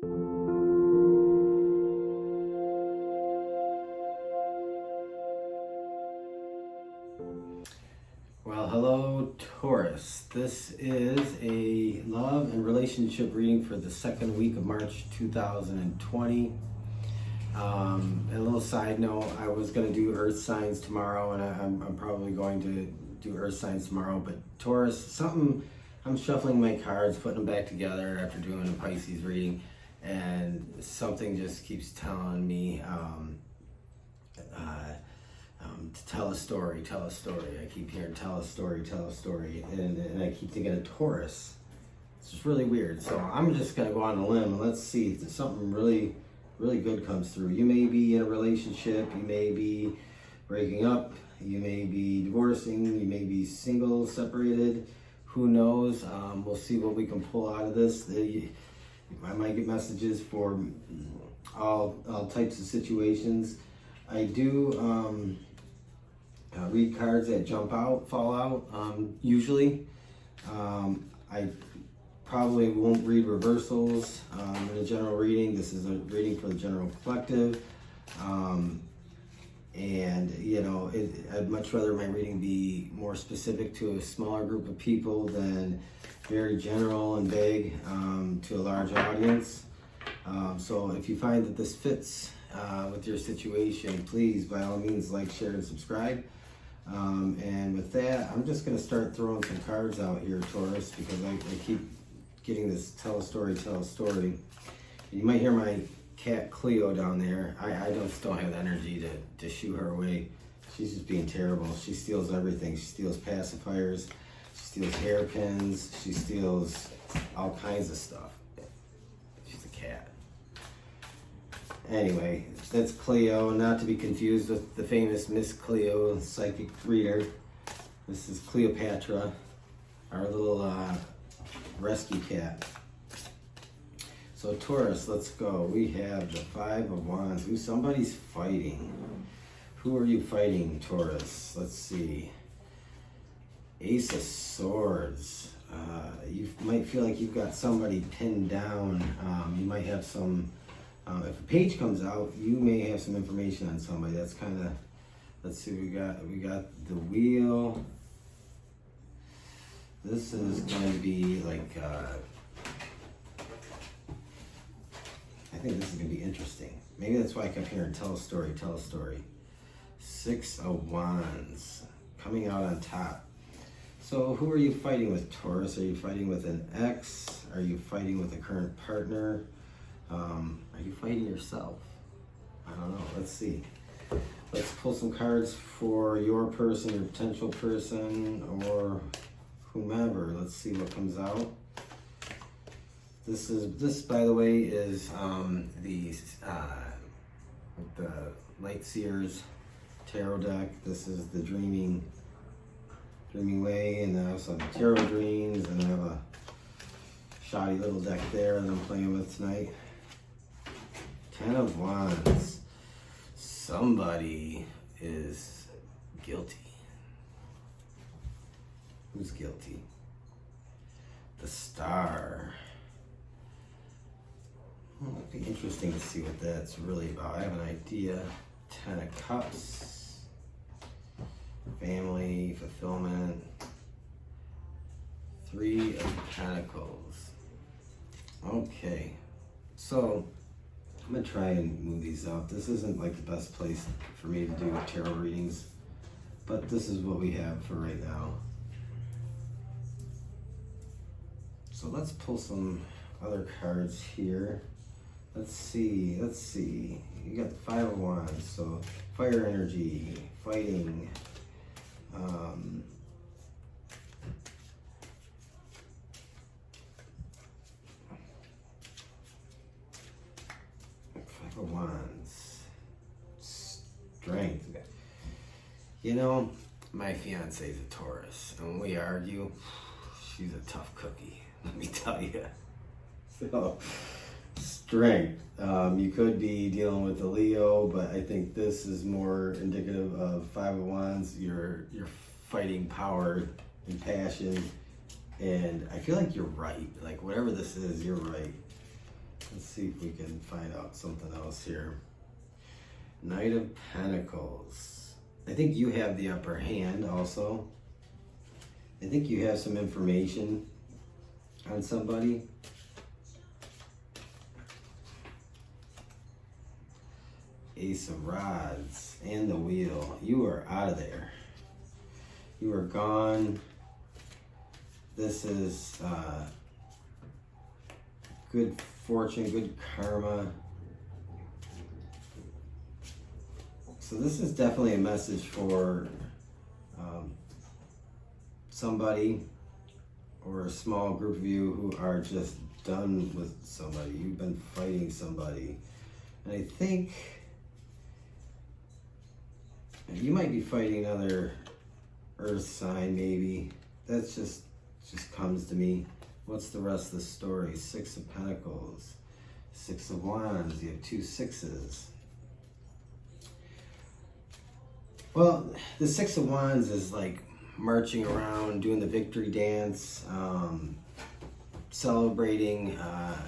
Well, hello Taurus. This is a love and relationship reading for the second week of March 2020. A little side note, I was going to do earth signs tomorrow, and I'm probably going to do earth signs tomorrow, but Taurus, I'm shuffling my cards, putting them back together after doing a Pisces reading, and something just keeps telling me to tell a story. I keep hearing tell a story, and I keep thinking of Taurus. It's just really weird. So I'm just gonna go on a limb and let's see if something really good comes through. You may be in a relationship, you may be breaking up, you may be divorcing, you may be single, separated. Who knows? We'll see what we can pull out of this. I might get messages for all types of situations. I do read cards that fall out, usually. I probably won't read reversals in a general reading. This is a reading for the general collective. And, you know, I'd much rather my reading be more specific to a smaller group of people than very general and vague to a large audience. So if you find that this fits with your situation, please, by all means, like, share, and subscribe. And with that, I'm just going to start throwing some cards out here, Taurus, because I keep getting this tell a story. You might hear my cat Cleo down there. I just don't have the energy to shoo her away. She's just being terrible. She steals everything. She steals pacifiers. She steals hairpins. She steals all kinds of stuff. She's a cat. Anyway, that's Cleo, not to be confused with the famous Miss Cleo, psychic reader. This is Cleopatra, our little rescue cat. So Taurus, let's go. We have the Five of Wands. Ooh, somebody's fighting. Who are you fighting, Taurus? Let's see. Ace of Swords. You might feel like you've got somebody pinned down. You might have some... if a page comes out, you may have some information on somebody. That's kind of, let's see, we got the Wheel. This is going to be like, I think this is going to be interesting. Maybe that's why I kept hearing tell a story. Six of Wands, coming out on top. So who are you fighting with, Taurus? Are you fighting with an ex? Are you fighting with a current partner? Are you fighting yourself? I don't know. Let's see. Let's pull some cards for your person, your potential person, or whomever. Let's see what comes out. This by the way is the Light Seers tarot deck. This is the Dreaming Way, and I also have the Tarot Dreams, and I have a shoddy little deck there that I'm playing with tonight. Ten of Wands. Somebody is guilty. Who's guilty? The Star. Well, it'd be interesting to see what that's really about. I have an idea. Ten of Cups. Family, fulfillment. Three of Pentacles. Okay. So I'm gonna try and move these up. This isn't like the best place for me to do tarot readings, but this is what we have for right now. So let's pull some other cards here. Let's see. You got the Five of Wands, so fire energy, fighting. Five of Wands, strength. You know, my fiance is a Taurus, and when we argue, she's a tough cookie, let me tell you. So, strength. You could be dealing with a Leo, but I think this is more indicative of Five of Wands. You're fighting power and passion, and I feel like you're right. Like whatever this is, you're right. Let's see if we can find out something else here. Knight of Pentacles. I think you have the upper hand also. I think you have some information on somebody. Ace of Rods and the Wheel. You are out of there. You are gone. This is good fortune, good karma. So this is definitely a message for somebody or a small group of you who are just done with somebody. You've been fighting somebody. And I think you might be fighting another earth sign maybe. That's just comes to me. What's the rest of the story? Six of Pentacles, Six of Wands. You have 2 6s. Well, the Six of Wands is like marching around, doing the victory dance, celebrating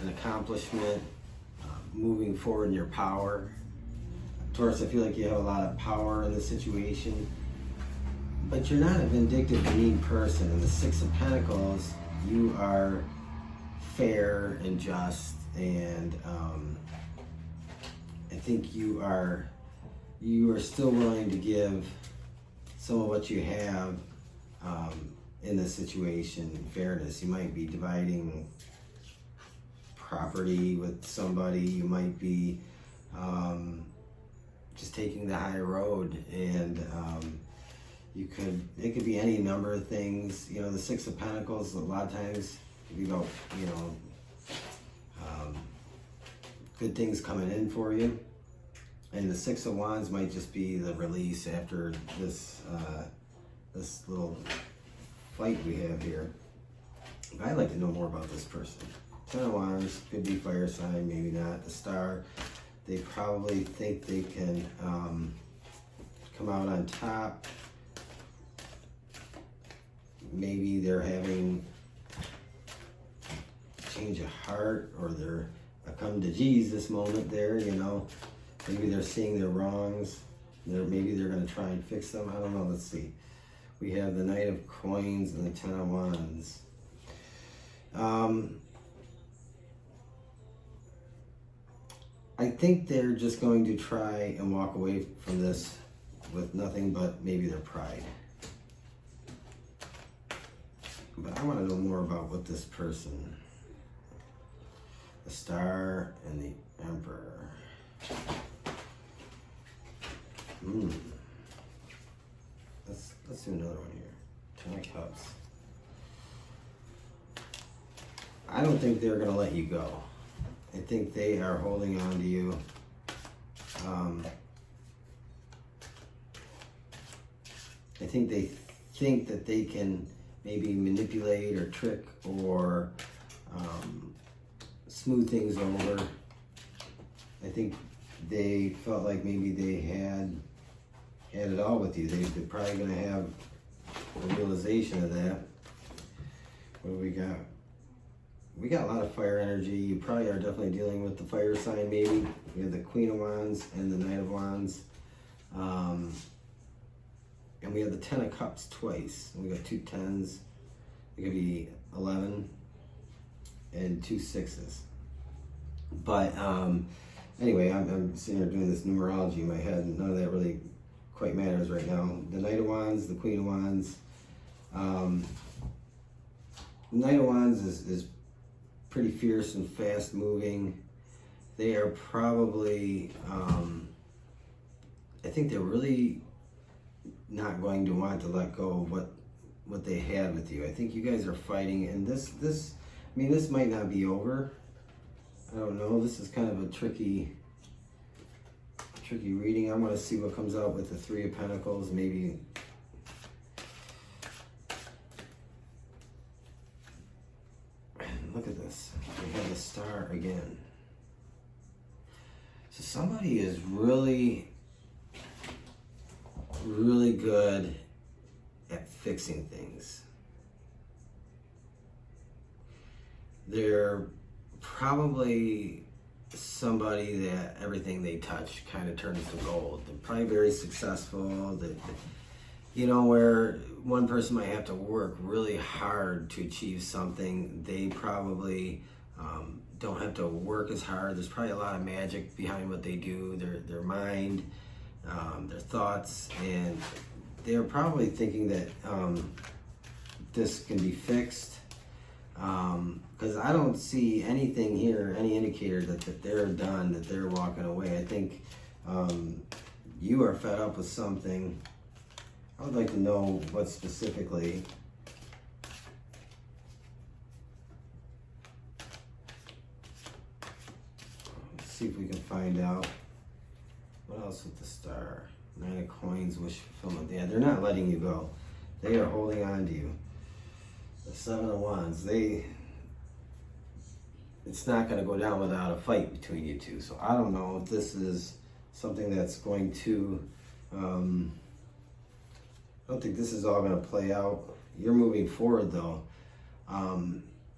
an accomplishment, moving forward in your power. Taurus, I feel like you have a lot of power in this situation, but you're not a vindictive, mean person. In the Six of Pentacles, you are fair and just, and I think you are still willing to give some of what you have in this situation. Fairness. You might be dividing property with somebody. You might be just taking the high road, and it could be any number of things. You know, the Six of Pentacles, a lot of times, you go, you know, good things coming in for you. And the Six of Wands might just be the release after this this little fight we have here. I'd like to know more about this person. 10 of Wands, could be fire sign, maybe not. The Star, they probably think they can come out on top. Maybe they're having a change of heart, or they're a come to Jesus moment there, you know. Maybe they're seeing their wrongs. Maybe they're going to try and fix them. I don't know. Let's see. We have the Knight of Coins and the 10 of Wands. I think they're just going to try and walk away from this with nothing but maybe their pride. But I want to know more about what this person, the Star and the Emperor. Let's do another one here. 10 of Cups. I don't think they're going to let you go. I think they are holding on to you. I think they think that they can maybe manipulate or trick or smooth things over. I think they felt like maybe they had it all with you. They're probably going to have a realization of that. What do we got? We got a lot of fire energy. You probably are definitely dealing with the fire sign maybe. We have the Queen of Wands and the Knight of Wands. And we have the 10 of Cups twice. And we got 2 10s. It could be 11 and 2 6s. But anyway, I'm sitting here doing this numerology in my head, and none of that really quite matters right now. The Knight of Wands, the Queen of Wands. The Knight of Wands is pretty fierce and fast moving. They are probably, I think they're really not going to want to let go of what they had with you. I think you guys are fighting, and this might not be over. I don't know. This is kind of a tricky reading. I want to see what comes out with the 3 of Pentacles. Maybe look at this. We have the Star again. So somebody is really, really good at fixing things. They're probably somebody that everything they touch kind of turns to gold. They're probably very successful. You know, where one person might have to work really hard to achieve something, they probably don't have to work as hard. There's probably a lot of magic behind what they do, their mind, their thoughts, and they're probably thinking that this can be fixed. Because I don't see anything here, any indicator that they're done, that they're walking away. I think you are fed up with something. I would like to know what specifically. Let's see if we can find out. What else with the star? 9 of coins, wish fulfillment. Yeah, they're not letting you go. They are holding on to you. The 7 of wands. It's not going to go down without a fight between you two. So I don't know if this is something that's going to. I don't think this is all going to play out. You're moving forward though.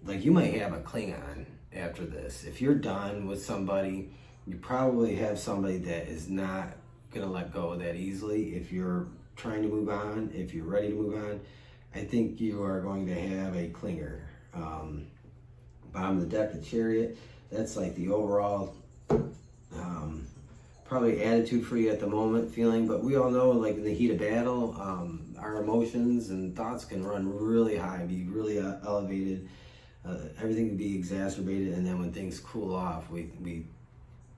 Like you might have a Klingon after this. If you're done with somebody, you probably have somebody that is not going to let go that easily. If you're trying to move on, if you're ready to move on, I think you are going to have a clinger. Bottom of the deck, the Chariot. That's like the overall probably attitude for you at the moment, feeling. But we all know, like in the heat of battle, our emotions and thoughts can run really high, be really elevated. Everything can be exacerbated, and then when things cool off, we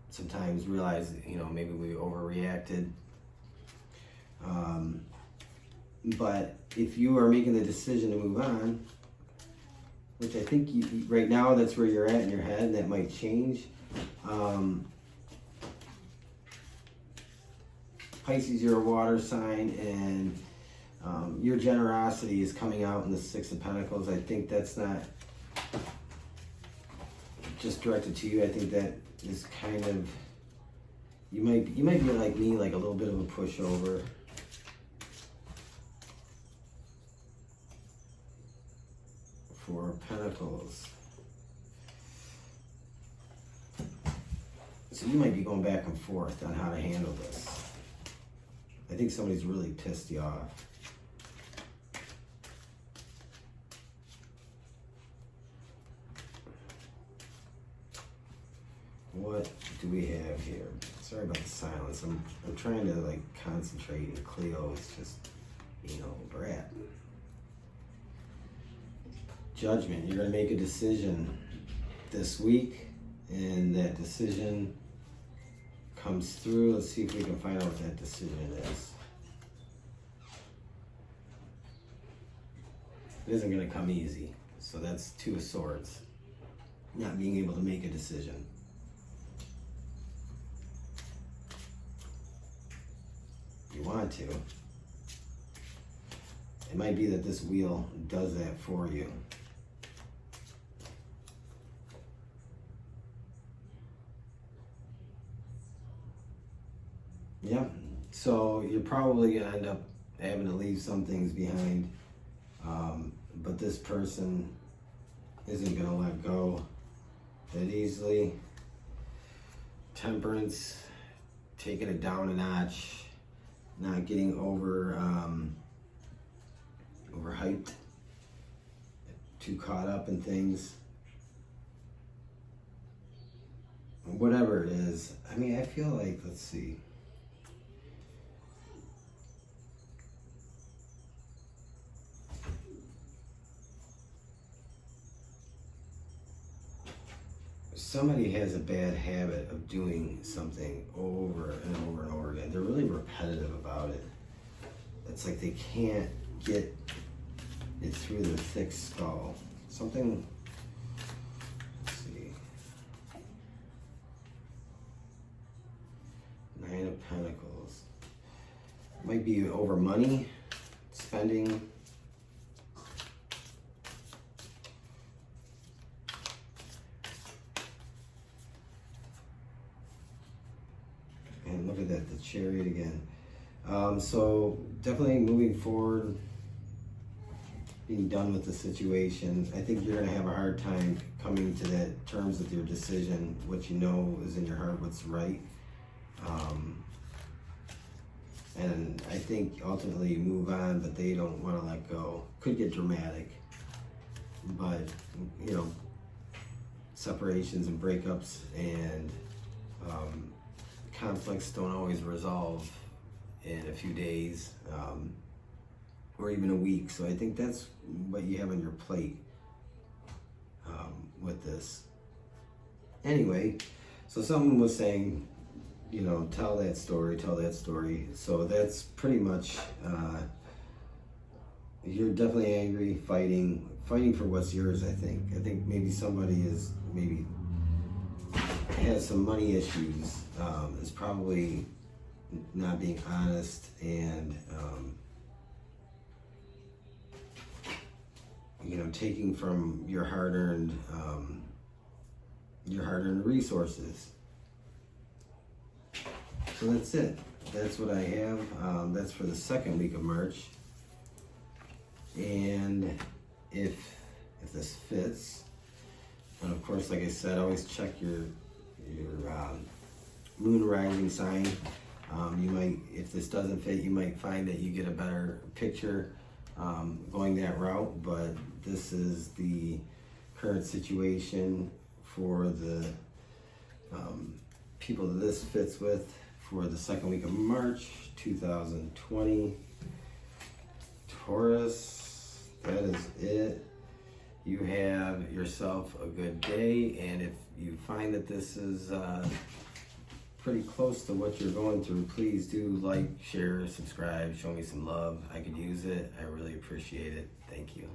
sometimes realize, you know, maybe we overreacted. But if you are making the decision to move on, which I think you, right now that's where you're at in your head, and that might change. Pisces, you're a water sign, and your generosity is coming out in the 6 of Pentacles. I think that's not just directed to you. I think that is kind of, you might be like me, like a little bit of a pushover. For Pentacles. So you might be going back and forth on how to handle this. I think somebody's really pissed you off. What do we have here? Sorry about the silence. I'm trying to like concentrate, and Cleo is just, you know, brat. Judgment. You're going to make a decision this week, and that decision comes through. Let's see if we can find out what that decision is. It isn't going to come easy. So that's 2 of Swords. Not being able to make a decision. You want to. It might be that this wheel does that for you. Yeah, so you're probably going to end up having to leave some things behind, but this person isn't going to let go that easily. Temperance, taking it down a notch, not getting overhyped, too caught up in things. Whatever it is, I mean, I feel like, let's see. Somebody has a bad habit of doing something over and over and over again. They're really repetitive about it. It's like they can't get it through their thick skull. Something, let's see. 9 of Pentacles. It might be over money, spending. And look at that, the Chariot again. So definitely moving forward. being done with the situation. I think you're going to have a hard time coming to that terms with your decision, what you know is in your heart, what's right. And I think ultimately you move on, but they don't want to let go. Could get dramatic, but you know, separations and breakups and conflicts don't always resolve in a few days. Or even a week. So I think that's what you have on your plate with this. Anyway, so someone was saying, you know, tell that story, tell that story. So that's pretty much, you're definitely angry, fighting for what's yours, I think. I think maybe somebody has some money issues, is probably not being honest and, you know, taking from your hard-earned resources. So that's it. That's what I have. That's for the second week of March. And if this fits, and of course, like I said, always check your moon rising sign. You might, if this doesn't fit, you might find that you get a better picture going that route, but this is the current situation for the people that this fits with for the second week of March 2020. Taurus, that is it. You have yourself a good day, and if you find that this is pretty close to what you're going through, please do like, share, subscribe, show me some love. I could use it. I really appreciate it. Thank you.